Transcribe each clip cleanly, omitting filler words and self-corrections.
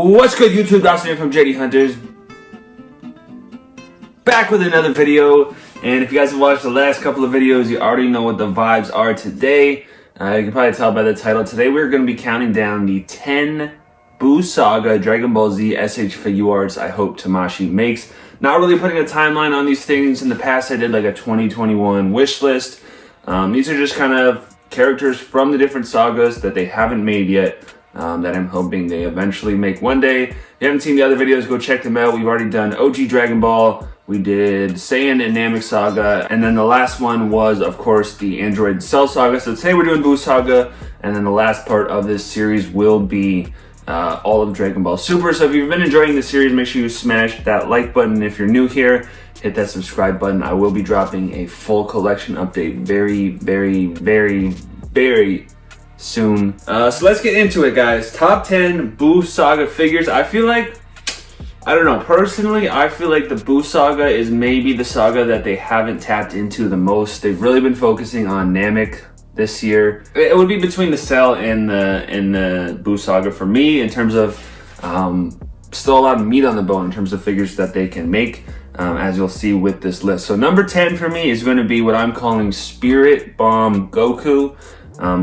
What's good, YouTube? Dawson here from JD Hunters, back with another video. And if you guys have watched the last couple of videos, you already know what the vibes are today. You can probably tell by the title. Today we're going to be counting down the 10 Buu Saga Dragon Ball Z S.H.Figuarts I hope Tamashii makes. Not really putting a timeline on these things. In the past I did like a 2021 wish list. These are just kind of characters from the different sagas that they haven't made yet. That I'm hoping they eventually make one day. If you haven't seen the other videos, go check them out. We've already done OG Dragon Ball, we did Saiyan and Namek Saga, and then the last one was, of course, the Android Cell Saga. So today we're doing Buu Saga, and then the last part of this series will be all of Dragon Ball Super. So if you've been enjoying the series, make sure you smash that like button. If you're new here, hit that subscribe button. I will be dropping a full collection update very soon. So let's get into it, guys. Top 10 Buu Saga figures. I feel like, I don't know, personally, I feel like the Buu Saga is maybe the saga that they haven't tapped into the most. They've really been focusing on Namek this year. It would be between the Cell and the Buu Saga for me in terms of still a lot of meat on the bone in terms of figures that they can make, as you'll see with this list. So number 10 for me is going to be what I'm calling Spirit Bomb Goku.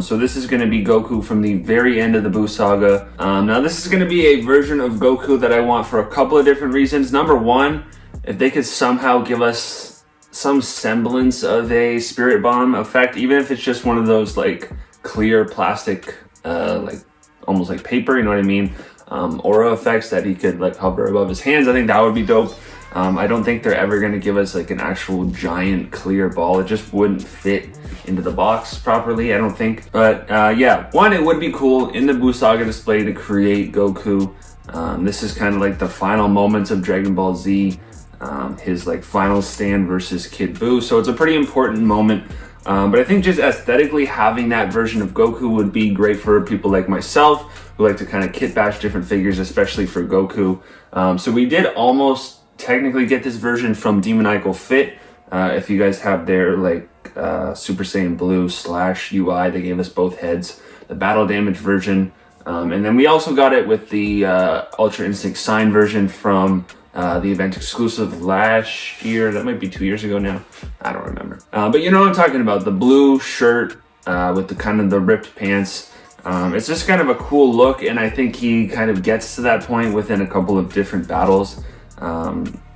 So this is going to be Goku from the very end of the Buu Saga. Now this is going to be a version of Goku that I want for a couple of different reasons. Number one, if they could somehow give us some semblance of a Spirit Bomb effect, even if it's just one of those like clear plastic, like almost like paper, you know what I mean? Aura effects that he could like hover above his hands. I think that would be dope. I don't think they're ever going to give us like an actual giant clear ball. It just wouldn't fit into the box properly, I don't think. But yeah, one, it would be cool in the Buu Saga display to create Goku. This is kind of like the final moments of Dragon Ball Z, his like final stand versus Kid Buu. So it's a pretty important moment. But I think just aesthetically having that version of Goku would be great for people like myself who like to kind of kit bash different figures, especially for Goku. So we did almost technically get this version from Demoniacal Fit. If you guys have their like Super Saiyan Blue / UI, they gave us both heads, the battle damage version, and then we also got it with the Ultra Instinct Sign version from the event exclusive last year. That might be 2 years ago now, I don't remember, but you know what I'm talking about, the blue shirt with the kind of the ripped pants. It's just kind of a cool look, and I think he kind of gets to that point within a couple of different battles.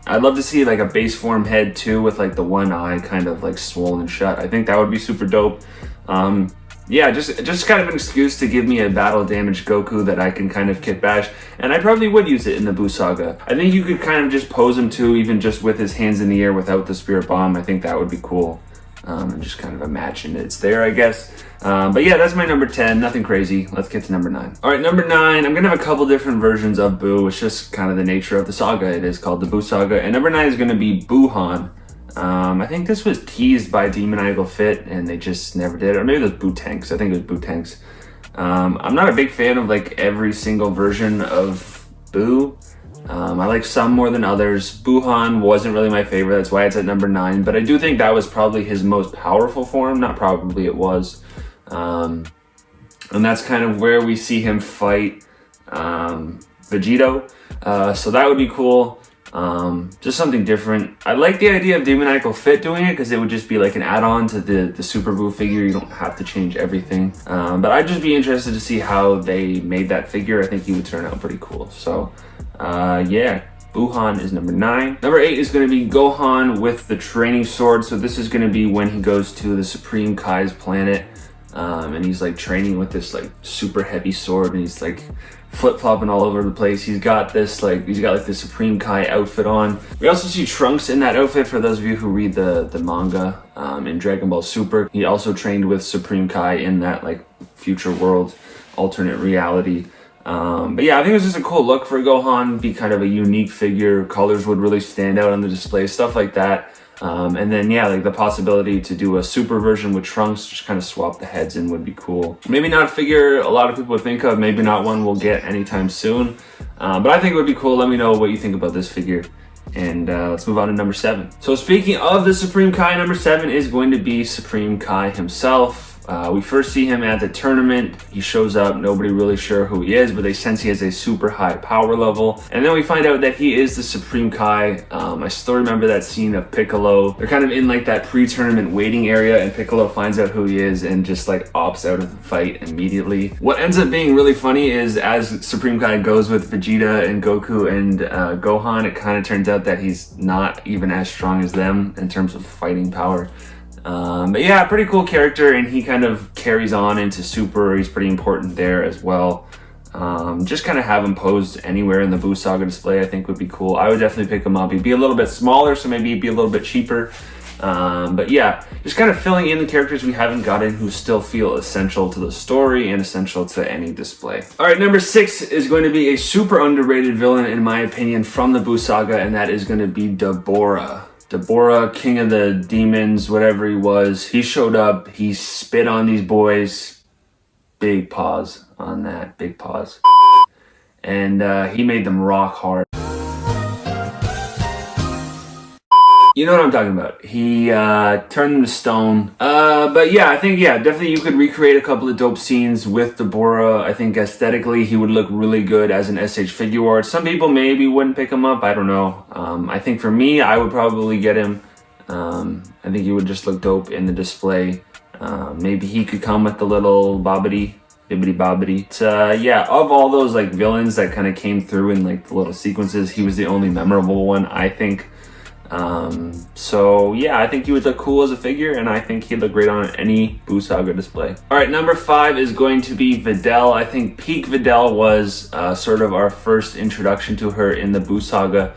I'd love to see like a base form head too, with like the one eye kind of like swollen shut. I think that would be super dope. Yeah, just kind of an excuse to give me a battle damage Goku that I can kind of kit bash, and I probably would use it in the Buu Saga. I think you could kind of just pose him too, even just with his hands in the air without the Spirit Bomb. I think that would be cool. And just kind of imagine it's there, I guess. But yeah, that's my number 10. Nothing crazy. Let's get to number 9. All right, number 9. I'm gonna have a couple different versions of Buu. It's just kind of the nature of the saga. It is called the Buu Saga, and number 9 is gonna be Buuhan. I think this was teased by Demoniacal Fit, and they just never did. Or maybe it was Buu Tanks. I think it was Buu Tanks. I'm not a big fan of like every single version of Buu. I like some more than others. Buuhan wasn't really my favorite, that's why it's at number 9, but I do think that was probably his most powerful form. Not probably, it was. And that's kind of where we see him fight Vegito. So that would be cool. Just something different. I like the idea of Demoniacal Fit doing it, because it would just be like an add-on to the Super Buu figure. You don't have to change everything. But I'd just be interested to see how they made that figure. I think he would turn out pretty cool. So yeah, Buuhan is number 9. Number 8 is going to be Gohan with the training sword. So this is going to be when he goes to the Supreme Kai's planet, and he's like training with this like super heavy sword, and he's like flip-flopping all over the place. He's got this like the Supreme Kai outfit on. We also see Trunks in that outfit, for those of you who read the manga in Dragon Ball Super. He also trained with Supreme Kai in that like future world, alternate reality. But yeah, I think it was just a cool look for Gohan, be kind of a unique figure. Colors would really stand out on the display, stuff like that. And then yeah, like the possibility to do a super version with Trunks, just kind of swap the heads in, would be cool. Maybe not a figure a lot of people would think of, maybe not one we'll get anytime soon. But I think it would be cool. Let me know what you think about this figure. And let's move on to number 7. So speaking of the Supreme Kai, number 7 is going to be Supreme Kai himself. We first see him at the tournament. He shows up, nobody really sure who he is, but they sense he has a super high power level. And then we find out that he is the Supreme Kai. I still remember that scene of Piccolo. They're kind of in like that pre-tournament waiting area, and Piccolo finds out who he is and just like opts out of the fight immediately. What ends up being really funny is as Supreme Kai goes with Vegeta and Goku and Gohan, it kind of turns out that he's not even as strong as them in terms of fighting power. But yeah, pretty cool character, and he kind of carries on into Super. He's pretty important there as well. Just kind of have him posed anywhere in the Buu Saga display I think would be cool. I would definitely pick him up. He'd be a little bit smaller, so maybe he'd be a little bit cheaper. But yeah, just kind of filling in the characters we haven't gotten who still feel essential to the story and essential to any display. All right, number 6 is going to be a super underrated villain in my opinion from the Buu Saga, and that is going to be Deborah. Deborah, king of the demons, whatever he was. He showed up, he spit on these boys. Big pause on that, big pause. And he made them rock hard. You know what I'm talking about. He turned them to stone. But yeah, I think, yeah, definitely you could recreate a couple of dope scenes with Deborah. I think aesthetically he would look really good as an S.H.Figuarts. Some people maybe wouldn't pick him up. I don't know. I think for me, I would probably get him. I think he would just look dope in the display. Maybe he could come with the little bibbidi bobbidi. Yeah, of all those like villains that kind of came through in like the little sequences, he was the only memorable one, I think. So yeah, I think he would look cool as a figure, and I think he'd look great on any Buu Saga display. All right, number 5 is going to be Videl. I think peak Videl was sort of our first introduction to her in the Buu Saga.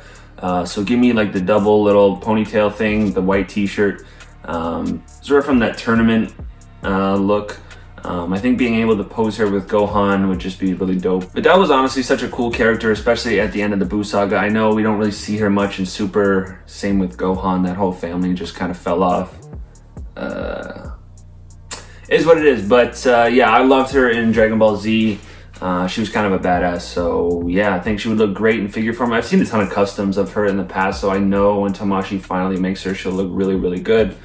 So give me like the double little ponytail thing, the white t-shirt, sort of from that tournament look. I think being able to pose her with Gohan would just be really dope. Videl was honestly such a cool character, especially at the end of the Buu Saga. I know we don't really see her much in Super. Same with Gohan. That whole family just kind of fell off. Is what it is. But yeah, I loved her in Dragon Ball Z. She was kind of a badass. So yeah, I think she would look great in figure form. I've seen a ton of customs of her in the past, so I know when Tamashii finally makes her, she'll look really, really good.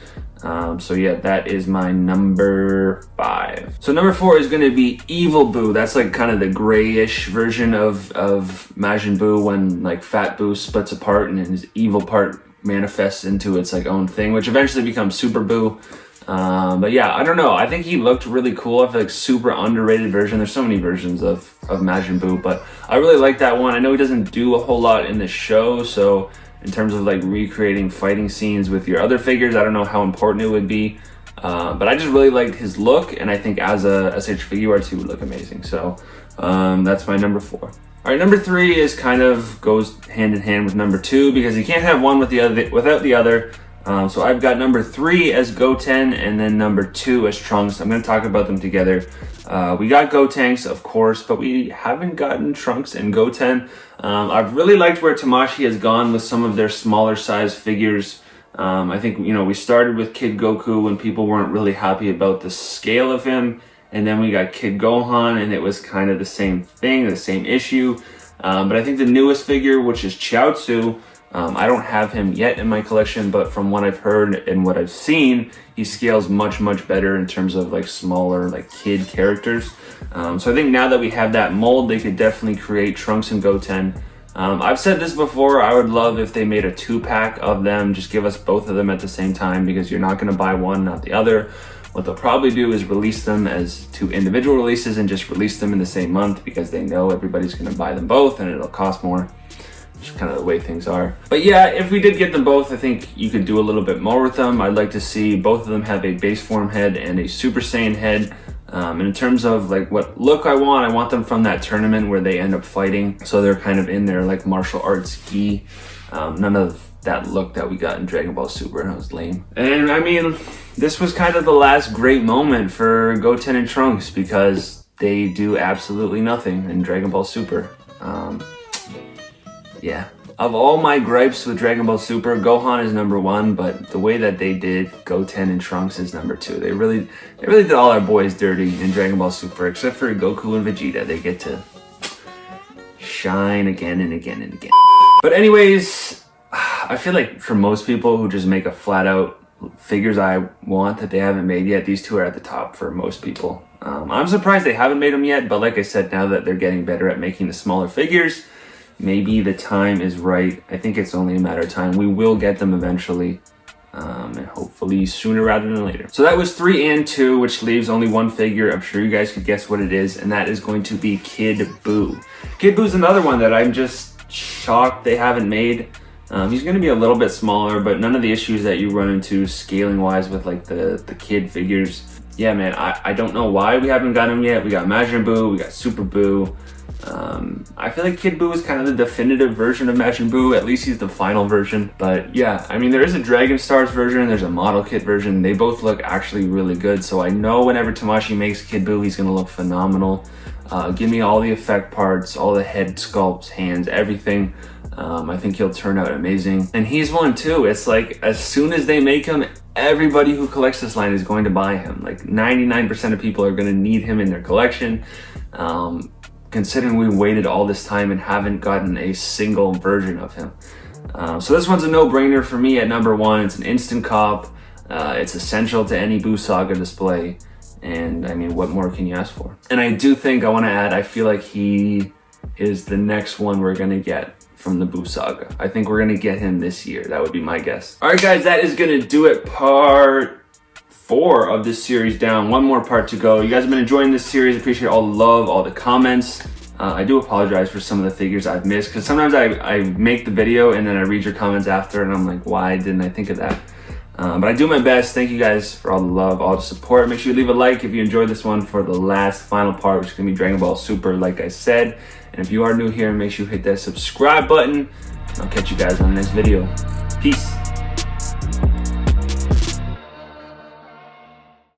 So yeah, that is my number 5. So number 4 is going to be Evil Buu. That's like kind of the grayish version of Majin Buu when like Fat Buu splits apart and his evil part manifests into its like own thing, which eventually becomes Super Buu. But yeah, I don't know. I think he looked really cool. I feel like super underrated version. There's so many versions of Majin Buu, but I really like that one. I know he doesn't do a whole lot in the show, so in terms of like recreating fighting scenes with your other figures, I don't know how important it would be. But I just really liked his look, and I think as a S.H.Figuarts, he would look amazing. So that's my number 4. All right, number 3 is kind of goes hand in hand with number 2 because you can't have one with the other without the other. So I've got number 3 as Goten and then number 2 as Trunks. I'm going to talk about them together. We got Gotenks, of course, but we haven't gotten Trunks and Goten. I've really liked where Tamashii has gone with some of their smaller size figures. I think, you know, we started with Kid Goku when people weren't really happy about the scale of him. And then we got Kid Gohan, and it was kind of the same thing, the same issue. But I think the newest figure, which is Chiaotzu, I don't have him yet in my collection, but from what I've heard and what I've seen, he scales much, much better in terms of like smaller, like kid characters. So I think now that we have that mold, they could definitely create Trunks and Goten. I've said this before, I would love if they made a 2-pack of them, just give us both of them at the same time, because you're not going to buy one, not the other. What they'll probably do is release them as 2 individual releases and just release them in the same month because they know everybody's going to buy them both and it'll cost more. Just kind of the way things are. But yeah, if we did get them both, I think you could do a little bit more with them. I'd like to see both of them have a base form head and a Super Saiyan head. And in terms of like what look I want them from that tournament where they end up fighting. So they're kind of in their like martial arts gi. None of that look that we got in Dragon Ball Super, and it was lame. And I mean, this was kind of the last great moment for Goten and Trunks because they do absolutely nothing in Dragon Ball Super. Yeah, of all my gripes with Dragon Ball Super, Gohan is number 1, but the way that they did Goten and Trunks is number 2. They really did all our boys dirty in Dragon Ball Super, except for Goku and Vegeta. They get to shine again and again and again. But anyways, I feel like for most people who just make a flat out figures I want that they haven't made yet. These two are at the top for most people. I'm surprised they haven't made them yet, but like I said, now that they're getting better at making the smaller figures, maybe the time is right. I think it's only a matter of time. We will get them eventually, and hopefully sooner rather than later. So that was 3 and 2, which leaves only one figure. I'm sure you guys could guess what it is, and that is going to be Kid Buu. Kid Buu's another one that I'm just shocked they haven't made. He's going to be a little bit smaller, but none of the issues that you run into scaling wise with like the kid figures. Yeah, man, I don't know why we haven't got him yet. We got Majin Buu, we got Super Buu. I feel like Kid Buu is kind of the definitive version of Majin Buu. At least he's the final version. But yeah, I mean, there is a Dragon Stars version, there's a model kit version. They both look actually really good. So I know whenever Tamashii makes Kid Buu, he's going to look phenomenal. Give me all the effect parts, all the head sculpts, hands, everything. I think he'll turn out amazing. And he's one too. It's like as soon as they make him, everybody who collects this line is going to buy him. Like 99% of people are going to need him in their collection. Considering we waited all this time and haven't gotten a single version of him. So this one's a no-brainer for me at number 1. It's an instant cop. It's essential to any Buu Saga display. And I mean, what more can you ask for? And I do think I want to add, I feel like he is the next one we're going to get from the Buu Saga. I think we're going to get him this year. That would be my guess. All right, guys, that is going to do it. Part 4 of this series down. One more part to go. You guys have been enjoying this series. Appreciate all the love, all the comments. I do apologize for some of the figures I've missed, because sometimes I make the video and then I read your comments after and I'm like, why didn't I think of that? But I do my best. Thank you guys for all the love, all the support. Make sure you leave a like if you enjoyed this one for the last final part, which is going to be Dragon Ball Super, like I said. And if you are new here, make sure you hit that subscribe button. I'll catch you guys on the next video.